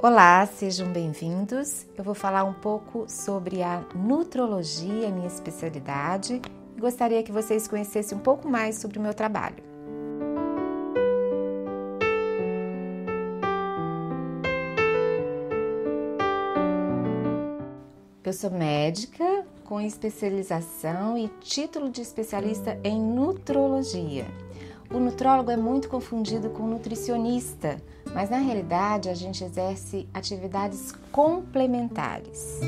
Olá, sejam bem-vindos. Eu vou falar um pouco sobre a nutrologia, minha especialidade, e gostaria que vocês conhecessem um pouco mais sobre o meu trabalho. Eu sou médica com especialização e título de especialista em nutrologia. O nutrólogo é muito confundido com nutricionista, mas na realidade a gente exerce atividades complementares.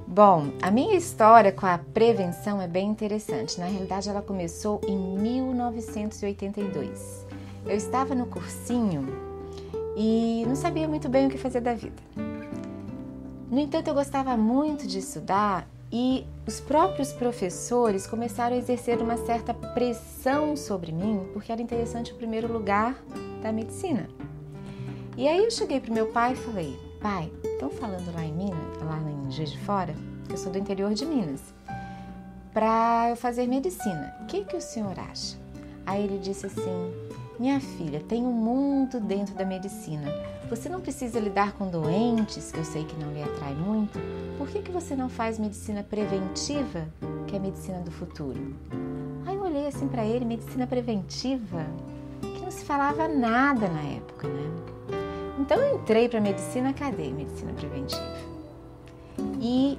Bom, a minha história com a prevenção é bem interessante. Na realidade ela começou em 1982. Eu estava no cursinho e não sabia muito bem o que fazer da vida. No entanto, eu gostava muito de estudar e os próprios professores começaram a exercer uma certa pressão sobre mim, porque era interessante o primeiro lugar da medicina. E aí eu cheguei para o meu pai e falei: pai, estão falando lá em Minas, lá em Juiz de Fora, que eu sou do interior de Minas, para eu fazer medicina. O que o senhor acha? Aí ele disse assim: minha filha, tem um mundo dentro da medicina. Você não precisa lidar com doentes, que eu sei que não lhe atrai muito. Por que você não faz medicina preventiva, que é a medicina do futuro? Aí eu olhei assim para ele: medicina preventiva? Que não se falava nada na época, né? Então eu entrei para medicina, cadê medicina preventiva? E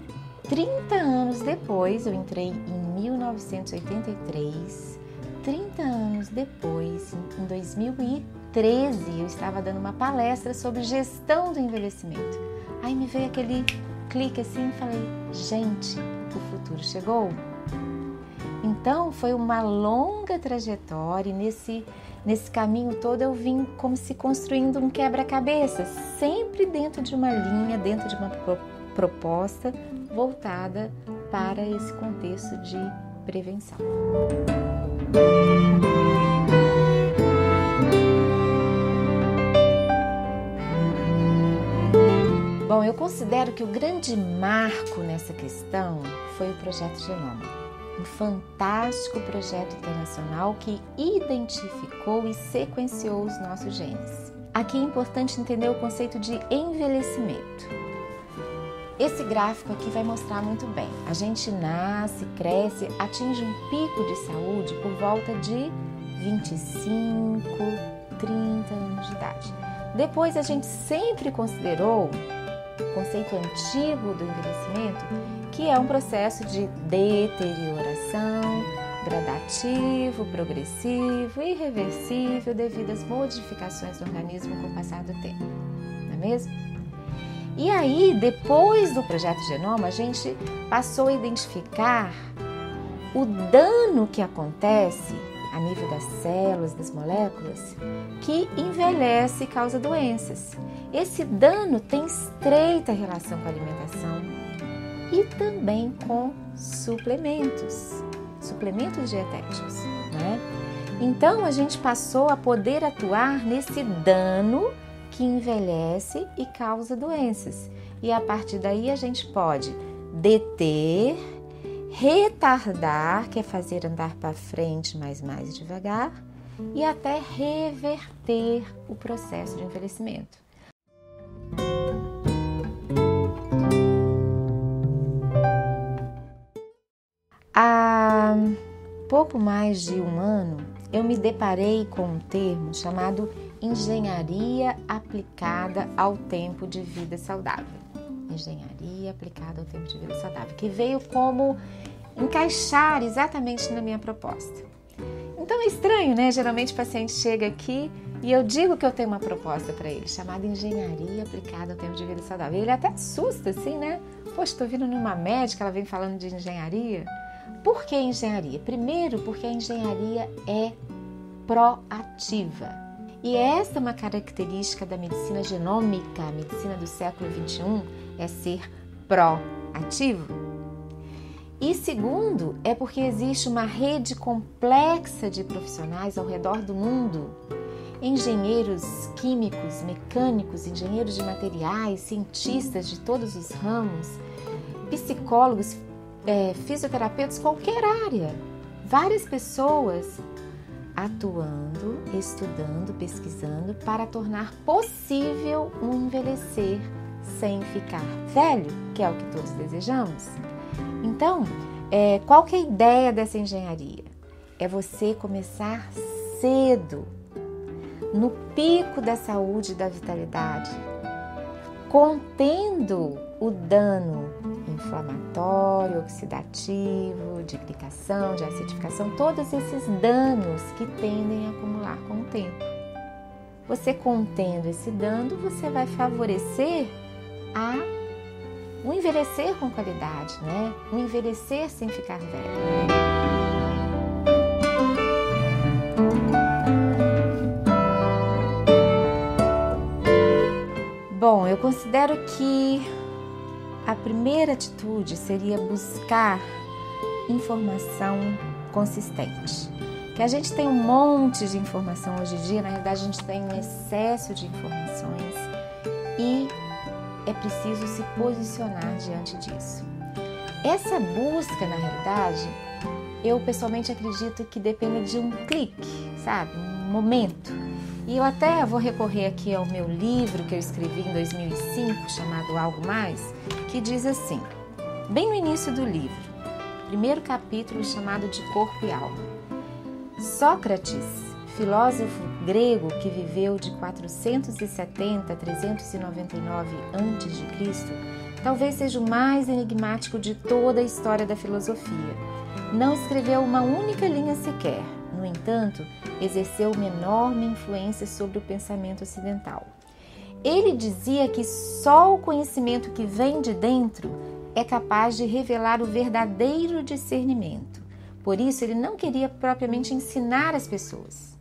30 anos depois, eu entrei em 1983, 30 anos depois, em 2013, eu estava dando uma palestra sobre gestão do envelhecimento. Aí me veio aquele clique assim e falei: gente, o futuro chegou. Então foi uma longa trajetória e nesse caminho todo eu vim como se construindo um quebra-cabeça, sempre dentro de uma linha, dentro de uma proposta voltada para esse contexto de prevenção. Bom, eu considero que o grande marco nessa questão foi o Projeto Genoma, um fantástico projeto internacional que identificou e sequenciou os nossos genes. Aqui é importante entender o conceito de envelhecimento. Esse gráfico aqui vai mostrar muito bem. A gente nasce, cresce, atinge um pico de saúde por volta de 25, 30 anos de idade. Depois a gente sempre considerou o conceito antigo do envelhecimento, que é um processo de deterioração gradativo, progressivo e irreversível devido às modificações do organismo com o passar do tempo, não é mesmo? E aí, depois do Projeto Genoma, a gente passou a identificar o dano que acontece a nível das células, das moléculas, que envelhece e causa doenças. Esse dano tem estreita relação com a alimentação e também com suplementos dietéticos, né? Então, a gente passou a poder atuar nesse dano que envelhece e causa doenças. E a partir daí a gente pode deter, retardar, que é fazer andar para frente, mas mais devagar, e até reverter o processo de envelhecimento. Há pouco mais de um ano, eu me deparei com um termo chamado engenharia aplicada ao tempo de vida saudável. Engenharia aplicada ao tempo de vida saudável, que veio como encaixar exatamente na minha proposta. Então é estranho, né? Geralmente o paciente chega aqui e eu digo que eu tenho uma proposta para ele, chamada engenharia aplicada ao tempo de vida saudável. Ele até assusta assim, né? Poxa, estou vindo numa médica, ela vem falando de engenharia. Por que engenharia? Primeiro, porque a engenharia é proativa. E esta é uma característica da medicina genômica, a medicina do século XXI, é ser proativo. E segundo, é porque existe uma rede complexa de profissionais ao redor do mundo. Engenheiros químicos, mecânicos, engenheiros de materiais, cientistas de todos os ramos, psicólogos, fisioterapeutas, qualquer área. Várias pessoas atuando, estudando, pesquisando para tornar possível um envelhecer sem ficar velho, que é o que todos desejamos. Então, qual que é a ideia dessa engenharia? É você começar cedo, no pico da saúde e da vitalidade, contendo o dano inflamatório, oxidativo, de glicação, de acidificação, todos esses danos que tendem a acumular com o tempo. Você contendo esse dano, você vai favorecer o envelhecer com qualidade, né? O envelhecer sem ficar velho. Bom, eu considero que a primeira atitude seria buscar informação consistente. Que a gente tem um monte de informação hoje em dia, na realidade a gente tem um excesso de informações e é preciso se posicionar diante disso. Essa busca, na realidade, eu pessoalmente acredito que depende de um clique, sabe? Um momento. E eu até vou recorrer aqui ao meu livro que eu escrevi em 2005, chamado Algo Mais, que diz assim, bem no início do livro, primeiro capítulo chamado de Corpo e Alma. Sócrates, filósofo grego que viveu de 470 a 399 a.C., talvez seja o mais enigmático de toda a história da filosofia. Não escreveu uma única linha sequer. No entanto, exerceu uma enorme influência sobre o pensamento ocidental. Ele dizia que só o conhecimento que vem de dentro é capaz de revelar o verdadeiro discernimento. Por isso, ele não queria propriamente ensinar as pessoas.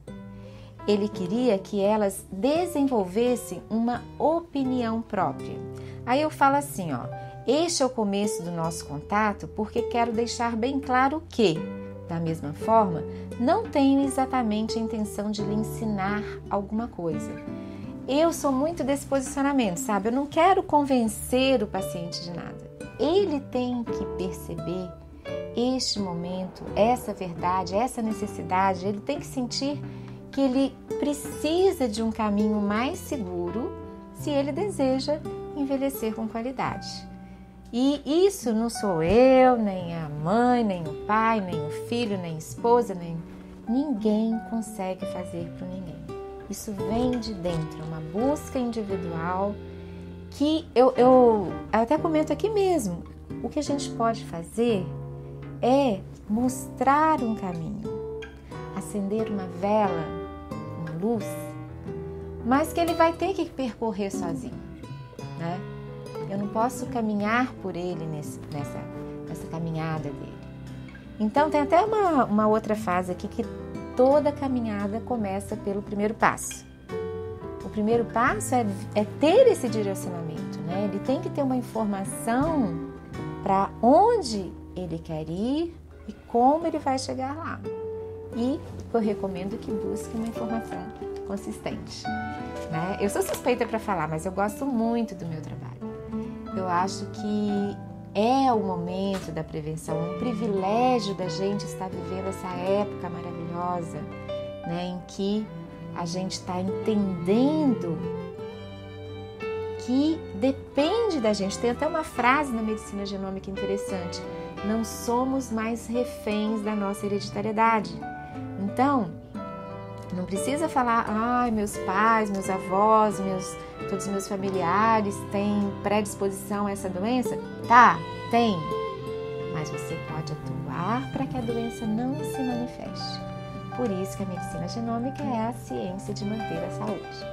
Ele queria que elas desenvolvessem uma opinião própria. Aí eu falo assim, este é o começo do nosso contato porque quero deixar bem claro que, da mesma forma, não tenho exatamente a intenção de lhe ensinar alguma coisa. Eu sou muito desse posicionamento, sabe? Eu não quero convencer o paciente de nada. Ele tem que perceber este momento, essa verdade, essa necessidade. Ele tem que sentir que ele precisa de um caminho mais seguro se ele deseja envelhecer com qualidade. E isso não sou eu, nem a mãe, nem o pai, nem o filho, nem a esposa, ninguém consegue fazer por ninguém. Isso vem de dentro, é uma busca individual que eu até comento aqui mesmo. O que a gente pode fazer é mostrar um caminho, acender uma vela, uma luz, mas que ele vai ter que percorrer sozinho, né? Eu não posso caminhar por ele nessa caminhada dele. Então tem até uma outra fase aqui que toda caminhada começa pelo primeiro passo. O primeiro passo é ter esse direcionamento, né? Ele tem que ter uma informação para onde ele quer ir e como ele vai chegar lá. E eu recomendo que busque uma informação consistente, né? Eu sou suspeita para falar, mas eu gosto muito do meu trabalho. Eu acho que é o momento da prevenção, um privilégio da gente estar vivendo essa época maravilhosa, né, em que a gente está entendendo que depende da gente. Tem até uma frase na medicina genômica interessante: não somos mais reféns da nossa hereditariedade. Então, não precisa falar, meus pais, meus avós, todos os meus familiares têm predisposição a essa doença? Tá, tem. Mas você pode atuar para que a doença não se manifeste. Por isso que a medicina genômica é a ciência de manter a saúde.